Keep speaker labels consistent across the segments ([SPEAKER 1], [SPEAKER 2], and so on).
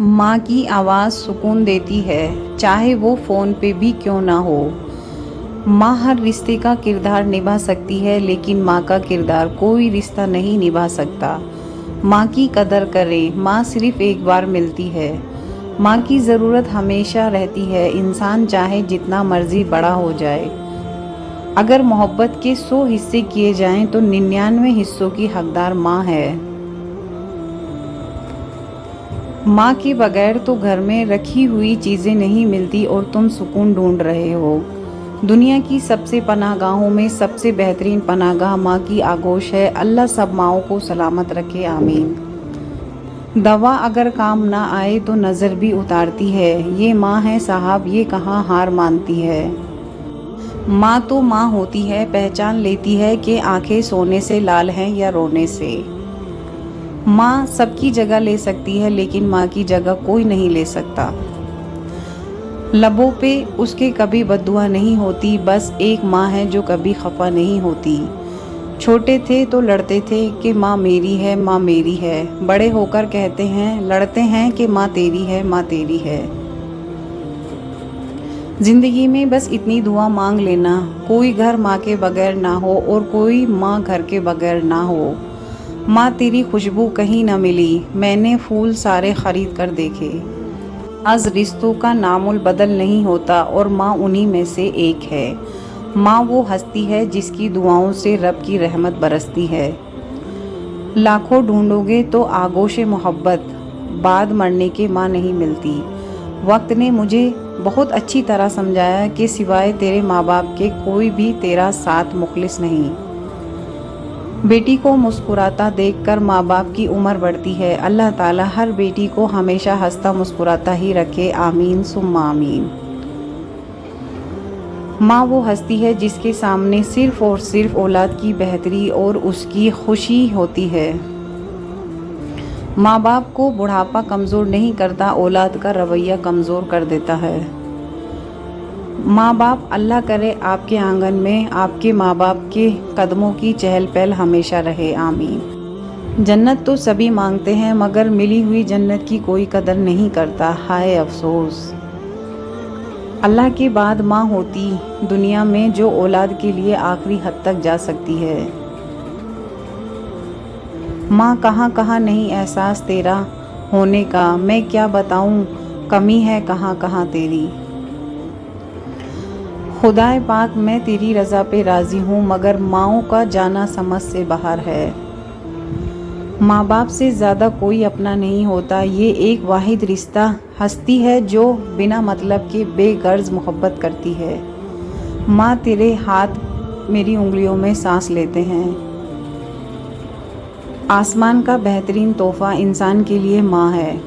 [SPEAKER 1] माँ की आवाज़ सुकून देती है, चाहे वो फ़ोन पे भी क्यों ना हो। माँ हर रिश्ते का किरदार निभा सकती है, लेकिन माँ का किरदार कोई रिश्ता नहीं निभा सकता। माँ की कदर करें, माँ सिर्फ़ एक बार मिलती है। माँ की ज़रूरत हमेशा रहती है, इंसान चाहे जितना मर्ज़ी बड़ा हो जाए। अगर मोहब्बत के 100 हिस्से किए जाएँ तो 99 हिस्सों की हकदार माँ है। माँ के बगैर तो घर में रखी हुई चीज़ें नहीं मिलती और तुम सुकून ढूंढ रहे हो। दुनिया की सबसे पनाहगाहों में सबसे बेहतरीन पनाहगाह माँ की आगोश है। अल्लाह सब माँओं को सलामत रखे, आमीन। दवा अगर काम ना आए तो नज़र भी उतारती है। ये माँ है साहब, ये कहाँ हार मानती है। माँ तो माँ होती है, पहचान लेती है कि आंखें सोने से लाल हैं या रोने से। माँ सबकी जगह ले सकती है, लेकिन माँ की जगह कोई नहीं ले सकता। लबों पे उसके कभी बद्दुआ नहीं होती, बस एक माँ है जो कभी खफा नहीं होती। छोटे थे तो लड़ते थे कि माँ मेरी है, माँ मेरी है। बड़े होकर कहते हैं, लड़ते हैं कि माँ तेरी है, माँ तेरी है। जिंदगी में बस इतनी दुआ मांग लेना, कोई घर माँ के बगैर ना हो और कोई माँ घर के बगैर ना हो। माँ तेरी खुशबू कहीं न मिली, मैंने फूल सारे खरीद कर देखे। आज रिश्तों का नामुल बदल नहीं होता और माँ उन्हीं में से एक है। माँ वो हस्ती है जिसकी दुआओं से रब की रहमत बरसती है। लाखों ढूंढोगे तो आगोश मोहब्बत, बाद मरने के माँ नहीं मिलती। वक्त ने मुझे बहुत अच्छी तरह समझाया कि सिवाय तेरे माँ बाप के कोई भी तेरा साथ मुखलिस नहीं। बेटी को मुस्कुराता देखकर माँ बाप की उम्र बढ़ती है। अल्लाह ताला हर बेटी को हमेशा हंसता मुस्कुराता ही रखे, आमीन सुम्मा आमीन। माँ वो हस्ती है जिसके सामने सिर्फ और सिर्फ औलाद की बेहतरी और उसकी खुशी होती है। माँ बाप को बुढ़ापा कमज़ोर नहीं करता, औलाद का रवैया कमज़ोर कर देता है। माँ बाप, अल्लाह करे आपके आंगन में आपके माँ बाप के कदमों की चहल पहल हमेशा रहे, आमीन। जन्नत तो सभी मांगते हैं, मगर मिली हुई जन्नत की कोई कदर नहीं करता, हाय अफसोस। अल्लाह के बाद माँ होती दुनिया में जो औलाद के लिए आखिरी हद तक जा सकती है। माँ कहाँ कहाँ नहीं एहसास तेरा होने का, मैं क्या बताऊँ कमी है कहाँ कहाँ तेरी। खुदाए पाक मैं तेरी रज़ा पे राज़ी हूँ, मगर माँओं का जाना समझ से बाहर है। माँ बाप से ज़्यादा कोई अपना नहीं होता, ये एक वाहिद रिश्ता हस्ती है जो बिना मतलब के बेगर्ज मोहब्बत करती है। माँ तेरे हाथ मेरी उंगलियों में सांस लेते हैं। आसमान का बेहतरीन तोहफ़ा इंसान के लिए माँ है।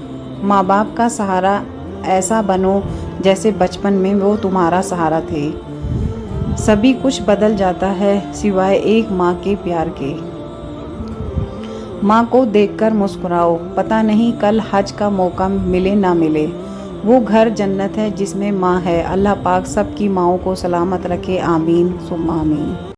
[SPEAKER 1] माँ बाप का सहारा ऐसा बनो जैसे बचपन में वो तुम्हारा सहारा थे। सभी कुछ बदल जाता है सिवाय एक माँ के प्यार के। माँ को देखकर मुस्कुराओ, पता नहीं कल हज का मौका मिले ना मिले। वो घर जन्नत है जिसमें माँ है। अल्लाह पाक सबकी माँओं को सलामत रखे, आमीन सुम्मा आमीन।